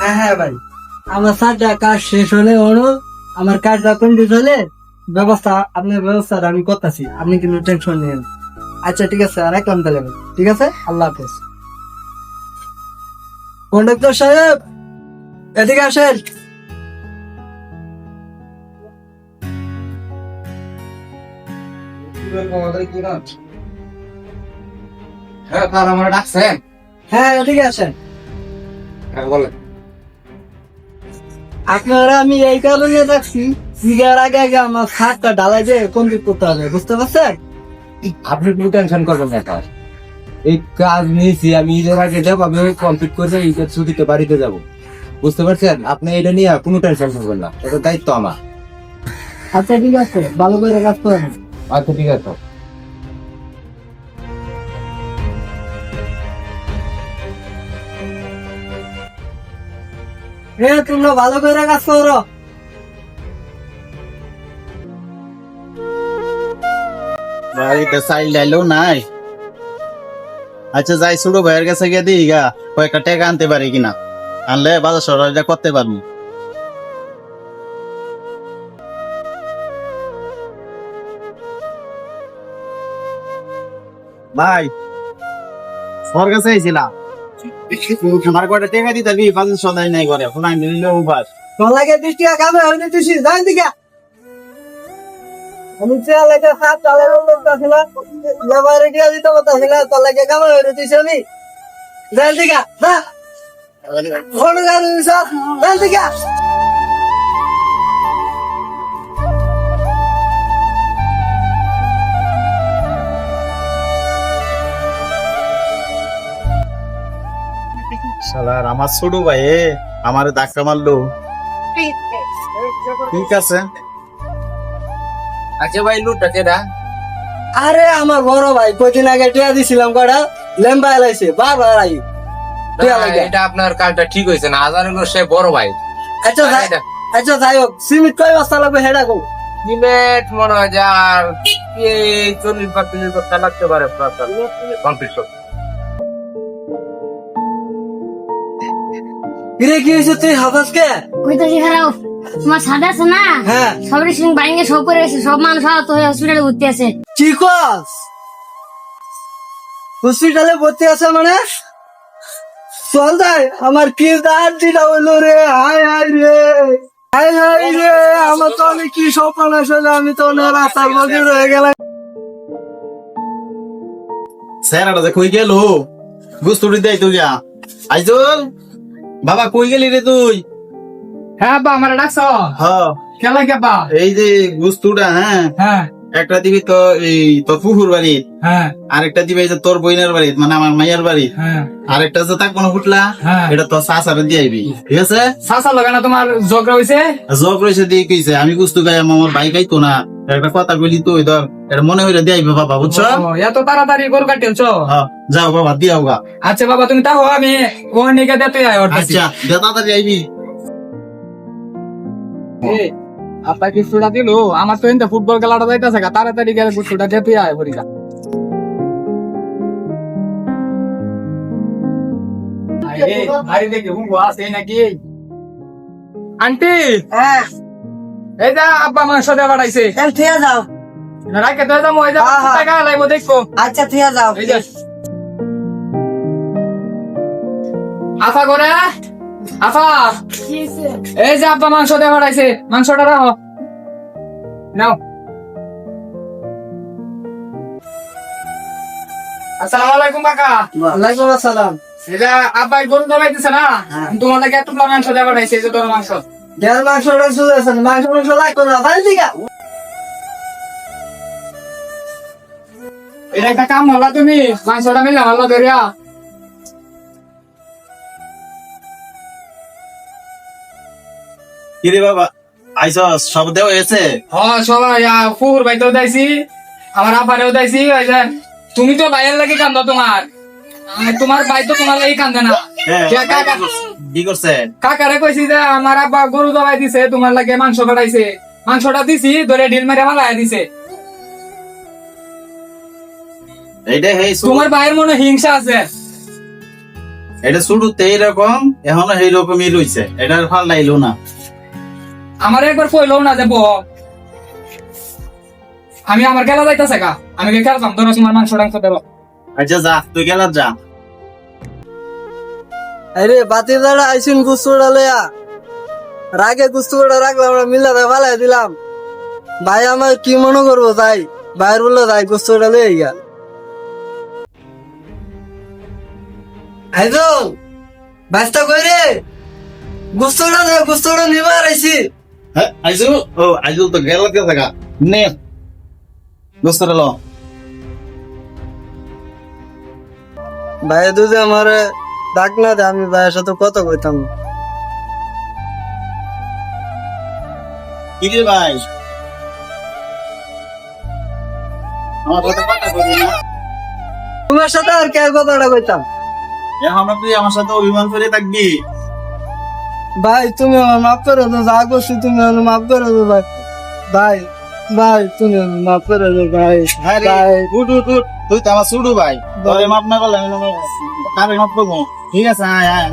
হ্যাঁ হ্যাঁ ভাই, আমার সাতটা কাজ শেষ হলে আমার কাজটা কমপ্লিট হলে আপনার ব্যবস্থাটা আমি করতেছি, আপনি কিন্তু টেনশন নেন। আচ্ছা ঠিক আছে, আর রাখলাম তাহলে ভাই। ঠিক আছে, আল্লাহ হাফেজ। কন্ডাক্টর সাহেব, এদিকে আসেন। হ্যাঁ, তার আমার ডাকছেন? হ্যাঁ এদিকে আসেন। হ্যাঁ, বলেন। আপনারা আমি এই কারণে রাখছি, সিগার আগে আগে আমার সাতটা ঢালাই দিয়ে কমপ্লিট করতে হবে, বুঝতে পারছেন? আপনি কোনো টেনশন করবেন না স্যার। এই কাজ নিয়েছি আমি, ঈদের আগে যাবো, আমি কমপ্লিট করে ঈদের ছুটিতে বাড়িতে যাব। বুঝতে পারছেন? আপনি এটা নিয়ে কোনো টেনশন করবেন না, এটা দায়িত্ব আমার। আচ্ছা ঠিক আছে, ভালো করে কাজ করেন। আচ্ছা ঠিক আছে। তোমরা ভালো করে কাজ করো। বাড়িতে চাইল ডাইলেও নাই। আচ্ছা যাই ছোট ভাইয়ের কাছে গিয়ে দিই গা, কয়েকটা টাকা আনতে পারি কিনা, আনলে বাজার সরাইটা করতে পারবো। ভাই ওর কাছে আইছিলাম, আমার কয়টা টাকা দিতে দিবি, বাজার সদাই নাই করে, এখন আমি নিলে উপাস। তোলাকে 20 টাকা কামে হয়নি, তুই যাই দিকে। আমি চেয়ারটাকে হাত চালানো করতেছিলাম, লেবারে দিয়ে দিতে পারতেছিলাম, তোলাকে কামে হয়নি, তুই আমি যাই দিকে যা। ফোন গাড়ি যাই দিকে। শালার আমার ছোট ভাই আমার ধাক্কা মারলো। ঠিক আছে। আচ্ছা ভাই, লুটটা কেডা? আরে আমার বড় ভাই, কদিন আগে টিয়া দিছিলাম, কটা লেম্বা এলাইছে বারবার আই টিয়া লাগে। এটা আপনার কাজটা ঠিক হয়েছে না, আজানুর সে বড় ভাই। আচ্ছা আচ্ছা যাই হোক, সিমেন্ট কয় বস্তা লাগবে হেডা কো? সিমেন্ট মনে হয় যে আর 40-50 বস্তা লাগতে পারে কমপ্লিট করতে। কিরে কি হয়েছে, তুই হাফাস কে? কইতাছি খারাপ, তোমার সাদা আছে না? হ্যাঁ। সবের সঙ্গে বাইঙ্গে সব করে এসে সব মানুষ আহত হয়ে হসপিটালে ভর্তি আছে। কি কস? হসপিটালে ভর্তি আছে মানে? চল যাই, আমার কি দাঁত দিটা হইলো রে, হাই হাই রে, হাই হাই রে, আমার তো অনেক কি স্বপ্ন আসলে, আমি তো রাস্তার মধ্যে রয়ে গেলাম। স্যার যে কই গেল, গুস্তুড়ি দেয় তুই যা। আইজল বাবা কই গেলি রে তুই? হ্যাঁ বা আমার ডাকছ হ্যাঁ খেলা কেবা? এই যে গুস্তুটা, হ্যাঁ হ্যাঁ একটা দিবি তো এই তোর পুকুর বাড়ি, হ্যাঁ আরেকটা দিবি এই যে তোর বইনের বাড়ি, মানে আমার মাইয়ার বাড়ি, হ্যাঁ আরেকটা যে তাক কোনো ফুটলা, হ্যাঁ। এটা তোর শাসারে দিয়ে আইবি, ঠিক আছে? সাসা লাগানা তোমার ঝগড়া হয়েছে? জব রয়েছে দিয়ে কইছে আমি গুস্তু গাই আমার ভাই গাইতো না, একটা কথা বলি তো ওই ধর এটা মনে হইলে দিয়ে আইবে বাবা, বুঝছো? এত তাড়াতাড়ি গরু কাটিয়েছ? হ্যাঁ, যাও বাবা দিয়াও গা। আচ্ছা বাবা তুমি তাও, আমি ও নিকে দিতে আয়। আচ্ছা দে তাড়াতাড়ি আইবি। আপনার কিছুটা দিল, আমার তো এনতে ফুটবল খেলাটা যাইতেছে, তাড়াতাড়ি গেলে কিছুটা দিতে আয় পরীক্ষা। বাড়ি দেখে হুঙ্গো আছে নাকি? আন্টি, হ্যাঁ এই যা আব্বা মাংস দিয়ে পাঠাইছে, থিয়া যাও। রাখে তো যাবো, এই যা হ্যাঁ, হ্যাঁ। টাকা লাগবো দেখো। আচ্ছা থিয়া যাও। এই যে আফা করে, আফা এই যে আব্বা মাংস দিয়ে পাঠাইছে, মাংসটা রাখো নাও। আসসালামু আলাইকুম কাকা। ওয়ালাইকুম আসসালাম। এটা আব্বাই গরু দবাইতেছে না, হ্যাঁ। তোমার লাগে এতগুলো মাংস দিয়ে পাঠাইছে, এই যে তোর মাংস। দেড় মাংস শুরু আছে, মাংস লাগতো না, ভাই দিকা। এটা একটা কাম হলা, তুমি মাংসটা মিলে হলো ধরিয়া। কিরে বাবা আইস, সব দেওয়া হয়েছে? হ্যাঁ সবাই ফুর ভাইতেও দাইছি, আমার আব্বারেও দাইছি। ওই যে তুমি তো ভাইয়ের লাগে কান্দো, তোমার ভাই তো তোমার লাগে কান্দে না। হ্যাঁ, কাকা কি করছে? কাকারে কইছি যে আমার আব্বা গরু দবাই দিছে, তোমার লাগে মাংস কাটাইছে, মাংসটা দিছি ধরে ঢিল মেরে মালাই দিছে। এইটা হেই তোমার ভাইয়ের মনে হিংসা আছে। এটা শুরুতে এইরকম এখনো এইরকমই রয়েছে, এটার ফল লাইলো না। আমার একবার কইলো না যে বউ আমি আমার গেলা যাইতাছে গা, আমি খেলতাম ধরো তোমার মাংস টাংস দেবো। আচ্ছা যা, তুই গেলার যা। আরে বাতি দাঁড়া আইসুন গুস্তোড়া লইয়া, রাগে গুস্তোড়া রাখলাম, আমরা মিলাতে ফালাই দিলাম। ভাই আমার কি মনে করবো, তাই ভাইয়ের বললো তাই গুস্তোড়া লইয়া গিয়া। আইজল বাস্তা কই রে, গুস্তোড়া নিবার আইছি। হ্যাঁ আইজুল, ও আইজুল তো গেল কে থাকা নে দোস্তর লো। ভাই দুজে আমার ডাক না দে, আমি ভাইয়ের সাথে কথা কইতাম। কি রে ভাই, আমার কথা বলি না। তোমার সাথে আর কে কথাটা কইতাম? এখন তুই আমার সাথে অভিমান করে থাকবি? ভাই তুমি আমার মাফ করে দো, যা করছি তুমি আমার মাফ করে দো ভাই। ভাই ভাই তুমি আমার মাফ করে দো ভাই। হ্যাঁ রে, ভাই উঠ উঠ উঠ, তুই তো আমার শুরু ভাই, তোরে মাপ না করলে আমি কারে মাপ করবো? ঠিক আছে, হ্যাঁ হ্যাঁ